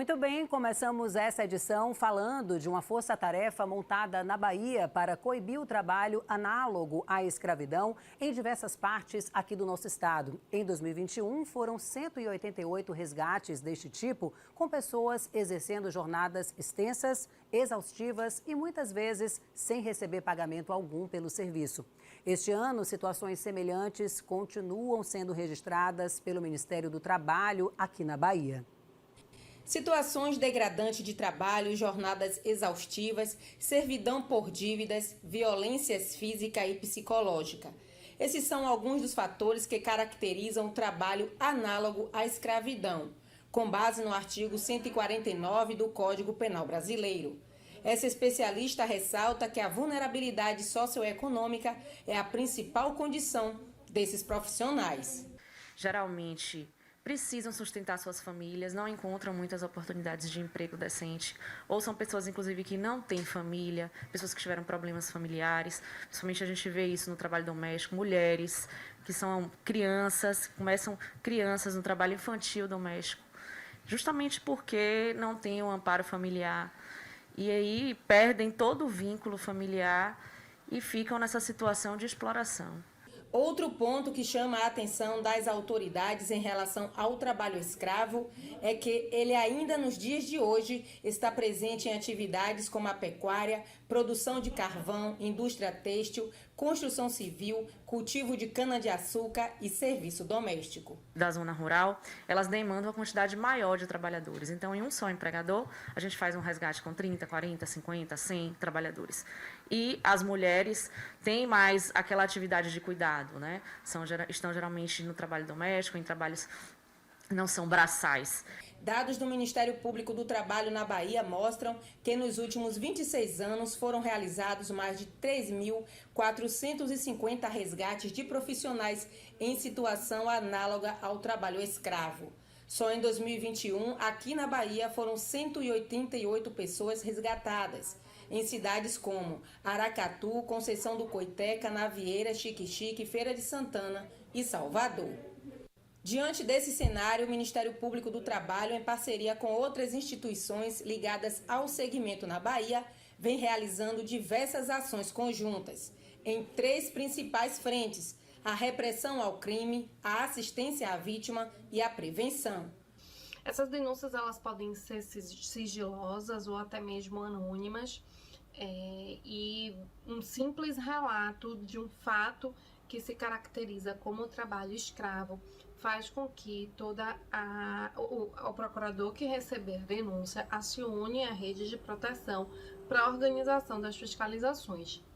Muito bem, começamos essa edição falando de uma força-tarefa montada na Bahia para coibir o trabalho análogo à escravidão em diversas partes aqui do nosso estado. Em 2021, foram 188 resgates deste tipo, com pessoas exercendo jornadas extensas, exaustivas e muitas vezes sem receber pagamento algum pelo serviço. Este ano, situações semelhantes continuam sendo registradas pelo Ministério do Trabalho aqui na Bahia. Situações degradantes de trabalho, jornadas exaustivas, servidão por dívidas, violências física e psicológica. Esses são alguns dos fatores que caracterizam o trabalho análogo à escravidão, com base no artigo 149 do Código Penal Brasileiro. Essa especialista ressalta que a vulnerabilidade socioeconômica é a principal condição desses profissionais. Geralmente, precisam sustentar suas famílias, não encontram muitas oportunidades de emprego decente, ou são pessoas, inclusive, que não têm família, pessoas que tiveram problemas familiares. Principalmente a gente vê isso no trabalho doméstico, mulheres que são crianças, começam crianças no trabalho infantil doméstico, justamente porque não têm um amparo familiar. E aí perdem todo o vínculo familiar e ficam nessa situação de exploração. Outro ponto que chama a atenção das autoridades em relação ao trabalho escravo é que ele ainda nos dias de hoje está presente em atividades como a pecuária, produção de carvão, indústria têxtil, construção civil, cultivo de cana-de-açúcar e serviço doméstico. Da zona rural, elas demandam uma quantidade maior de trabalhadores. Então, em um só empregador, a gente faz um resgate com 30, 40, 50, 100 trabalhadores. E as mulheres têm mais aquela atividade de cuidado, né? Estão geralmente no trabalho doméstico, em trabalhos não são braçais. Dados do Ministério Público do Trabalho na Bahia mostram que nos últimos 26 anos foram realizados mais de 3.450 resgates de profissionais em situação análoga ao trabalho escravo. Só em 2021, aqui na Bahia, foram 188 pessoas resgatadas, em cidades como Aracatu, Conceição do Coité, Canavieira, Xique-Xique, Feira de Santana e Salvador. Diante desse cenário, o Ministério Público do Trabalho, em parceria com outras instituições ligadas ao segmento na Bahia, vem realizando diversas ações conjuntas em 3 principais frentes: a repressão ao crime, a assistência à vítima e a prevenção. Essas denúncias elas podem ser sigilosas ou até mesmo anônimas, e um simples relato de um fato que se caracteriza como trabalho escravo faz com que o procurador que receber a denúncia acione a rede de proteção para a organização das fiscalizações.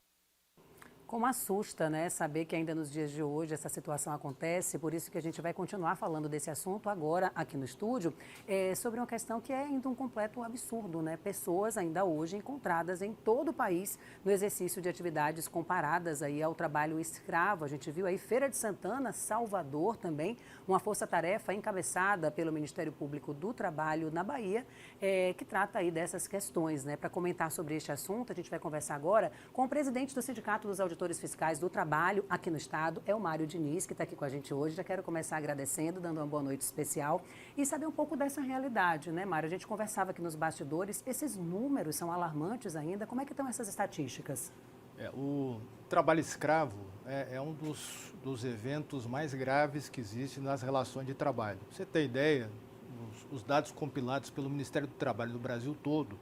Como assusta, né, saber que ainda nos dias de hoje essa situação acontece, por isso que a gente vai continuar falando desse assunto agora aqui no estúdio, sobre uma questão que é ainda um completo absurdo, né? Pessoas ainda hoje encontradas em todo o país no exercício de atividades comparadas aí ao trabalho escravo. A gente viu aí Feira de Santana, Salvador também, uma força-tarefa encabeçada pelo Ministério Público do Trabalho na Bahia, que trata aí dessas questões, né? Para comentar sobre este assunto, a gente vai conversar agora com o presidente do Sindicato dos Auditores Fiscais do Trabalho aqui no estado, é o Mário Diniz, que está aqui com a gente hoje. Já quero começar agradecendo, dando uma boa noite especial e saber um pouco dessa realidade, né, Mário? A gente conversava aqui nos bastidores, esses números são alarmantes ainda, como é que estão essas estatísticas? O trabalho escravo é um dos eventos mais graves que existem nas relações de trabalho. Pra você ter ideia, os dados compilados pelo Ministério do Trabalho do Brasil todo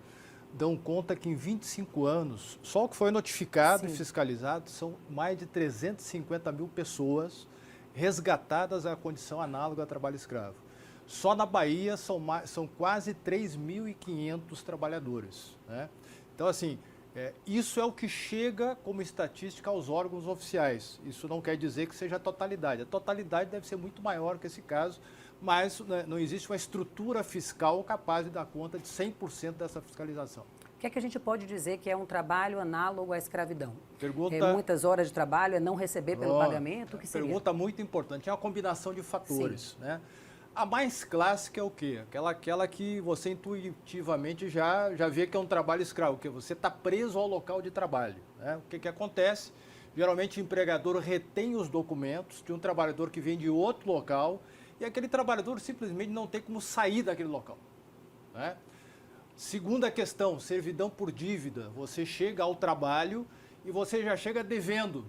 dão conta que em 25 anos, só o que foi notificado e fiscalizado, são mais de 350 mil pessoas resgatadas à condição análoga a trabalho escravo. Só na Bahia são quase 3.500 trabalhadores, né? Então, assim, isso é o que chega como estatística aos órgãos oficiais. Isso não quer dizer que seja a totalidade. A totalidade deve ser muito maior que esse caso, mas não existe uma estrutura fiscal capaz de dar conta de 100% dessa fiscalização. O que é que a gente pode dizer que é um trabalho análogo à escravidão? Pergunta... muitas horas de trabalho, é não receber pelo pagamento? O que seria? Pergunta muito importante. É uma combinação de fatores, né? A mais clássica é o quê? Aquela que você intuitivamente já vê que é um trabalho escravo, que você está preso ao local de trabalho, né? O que acontece? Geralmente o empregador retém os documentos de um trabalhador que vem de outro local e aquele trabalhador simplesmente não tem como sair daquele local. né? Segunda questão, servidão por dívida. Você chega ao trabalho e você já chega devendo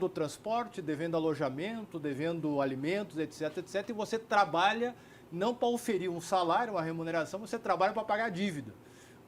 o transporte, devendo alojamento, devendo alimentos, etc, etc. E você trabalha não para oferir um salário, uma remuneração, você trabalha para pagar a dívida.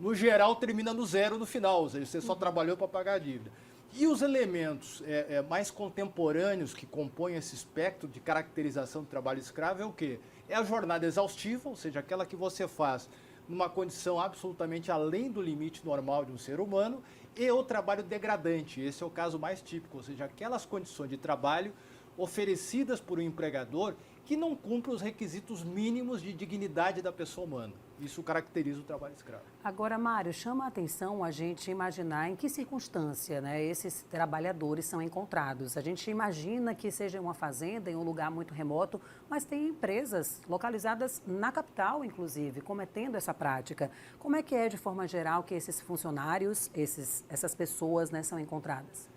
No geral, termina no zero no final, ou seja, você só trabalhou para pagar a dívida. E os elementos mais contemporâneos que compõem esse espectro de caracterização do trabalho escravo é o quê? É a jornada exaustiva, ou seja, aquela que você faz numa condição absolutamente além do limite normal de um ser humano, e o trabalho degradante. Esse é o caso mais típico, ou seja, aquelas condições de trabalho oferecidas por um empregador que não cumprem os requisitos mínimos de dignidade da pessoa humana. Isso caracteriza o trabalho escravo. Agora, Mário, chama a atenção a gente imaginar em que circunstância, né, esses trabalhadores são encontrados. A gente imagina que seja uma fazenda, em um lugar muito remoto, mas tem empresas localizadas na capital, inclusive, cometendo essa prática. Como é que é, de forma geral, que esses funcionários, essas pessoas, né, são encontradas?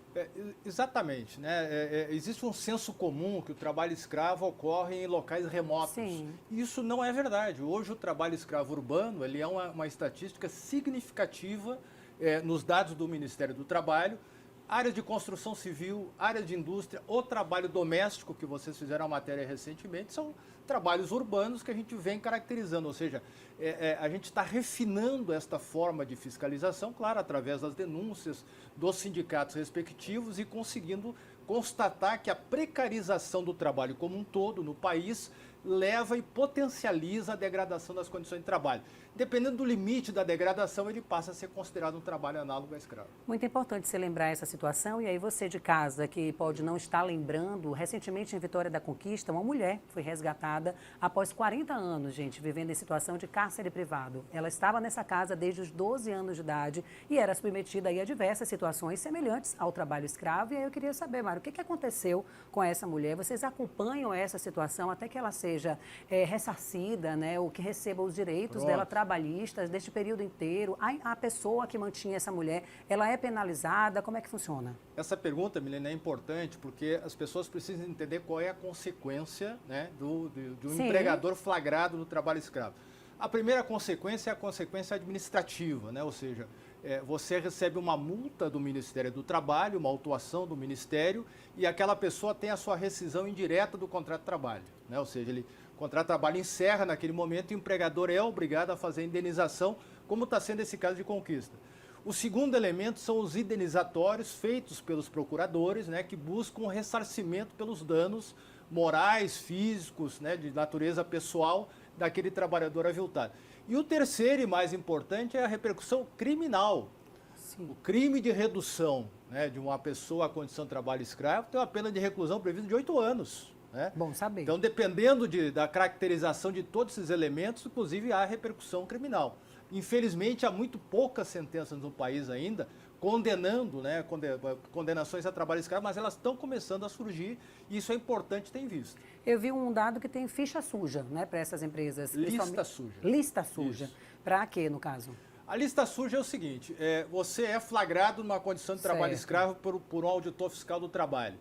Exatamente, né? Existe um senso comum que o trabalho escravo ocorre em locais remotos. Sim. Isso não é verdade. Hoje o trabalho escravo urbano ele é uma estatística significativa nos dados do Ministério do Trabalho. Áreas de construção civil, áreas de indústria, o trabalho doméstico, que vocês fizeram a matéria recentemente, são trabalhos urbanos que a gente vem caracterizando, ou seja, a gente está refinando esta forma de fiscalização, claro, através das denúncias dos sindicatos respectivos e conseguindo constatar que a precarização do trabalho como um todo no país leva e potencializa a degradação das condições de trabalho. Dependendo do limite da degradação, ele passa a ser considerado um trabalho análogo a escravo. Muito importante você lembrar essa situação, e aí você de casa que pode não estar lembrando, recentemente em Vitória da Conquista, uma mulher foi resgatada após 40 anos, gente, vivendo em situação de cárcere privado. Ela estava nessa casa desde os 12 anos de idade e era submetida aí a diversas situações semelhantes ao trabalho escravo. E aí eu queria saber, Mário, o que aconteceu com essa mulher? Vocês acompanham essa situação até que ela seja ressarcida, né, ou que receba os direitos dela trabalhistas deste período inteiro? A pessoa que mantinha essa mulher, ela é penalizada? Como é que funciona? Essa pergunta, Milena, é importante porque as pessoas precisam entender qual é a consequência, né, de um empregador flagrado no trabalho escravo. A primeira consequência é a consequência administrativa, né, ou seja, você recebe uma multa do Ministério do Trabalho, uma autuação do Ministério, e aquela pessoa tem a sua rescisão indireta do contrato de trabalho, né, ou seja, o contrato de trabalho encerra naquele momento e o empregador é obrigado a fazer a indenização, como está sendo esse caso de Conquista. O segundo elemento são os indenizatórios feitos pelos procuradores, né, que buscam o ressarcimento pelos danos morais, físicos, né, de natureza pessoal daquele trabalhador aviltado. E o terceiro e mais importante é a repercussão criminal. Sim. O crime de redução, né, de uma pessoa à condição de trabalho escravo tem uma pena de reclusão prevista de 8 anos. Né? Bom saber. Então, dependendo da caracterização de todos esses elementos, inclusive há repercussão criminal. Infelizmente, há muito poucas sentenças no país ainda condenando, né, condenações a trabalho escravo, mas elas estão começando a surgir e isso é importante ter em vista. Eu vi um dado que tem ficha suja, né, para essas empresas. Lista suja. Lista suja. Para quê, no caso? A lista suja é o seguinte, você é flagrado numa condição de trabalho escravo por um auditor fiscal do trabalho.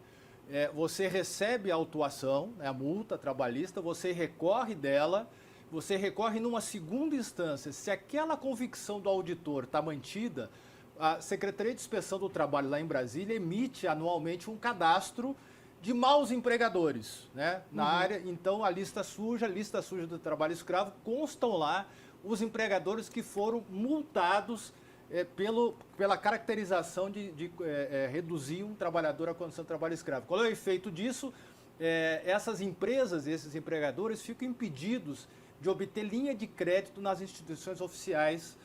Você recebe a autuação, a multa trabalhista, você recorre dela, você recorre numa segunda instância. Se aquela convicção do auditor está mantida, a Secretaria de Inspeção do Trabalho lá em Brasília emite anualmente um cadastro de maus empregadores, né, na área. Então, a lista suja do trabalho escravo, constam lá os empregadores que foram multados pela caracterização de reduzir um trabalhador à condição de trabalho escravo. Qual é o efeito disso? Essas empresas, esses empregadores ficam impedidos de obter linha de crédito nas instituições oficiais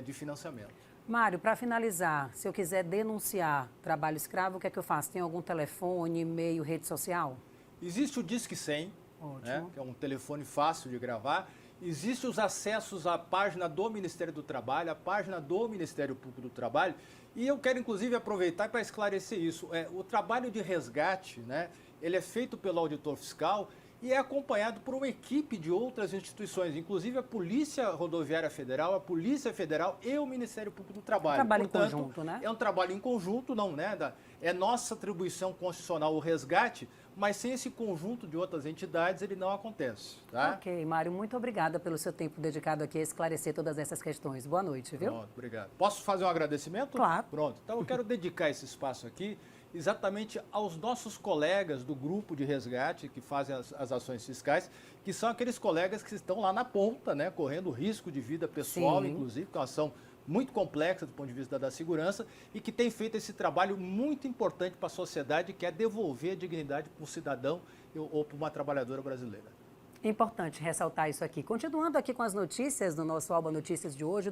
de financiamento. Mário, para finalizar, se eu quiser denunciar trabalho escravo, o que é que eu faço? Tem algum telefone, e-mail, rede social? Existe o Disque 100, né, que é um telefone fácil de gravar. Existem os acessos à página do Ministério do Trabalho, à página do Ministério Público do Trabalho. E eu quero, inclusive, aproveitar para esclarecer isso. O trabalho de resgate, né, ele é feito pelo auditor fiscal e é acompanhado por uma equipe de outras instituições, inclusive a Polícia Rodoviária Federal, a Polícia Federal e o Ministério Público do Trabalho. Trabalho Portanto, em conjunto, né? É um trabalho em conjunto, não, né? É nossa atribuição constitucional o resgate, mas sem esse conjunto de outras entidades ele não acontece. Tá? Ok, Mário, muito obrigada pelo seu tempo dedicado aqui a esclarecer todas essas questões. Boa noite, viu? Pronto, obrigado. Posso fazer um agradecimento? Claro. Pronto. Então eu quero dedicar esse espaço aqui exatamente aos nossos colegas do grupo de resgate que fazem as ações fiscais, que são aqueles colegas que estão lá na ponta, né, correndo risco de vida pessoal, Sim. inclusive, que é uma ação muito complexa do ponto de vista da segurança e que tem feito esse trabalho muito importante para a sociedade, que é devolver a dignidade para um cidadão ou para uma trabalhadora brasileira. Importante ressaltar isso aqui. Continuando aqui com as notícias do nosso Alba Notícias de hoje.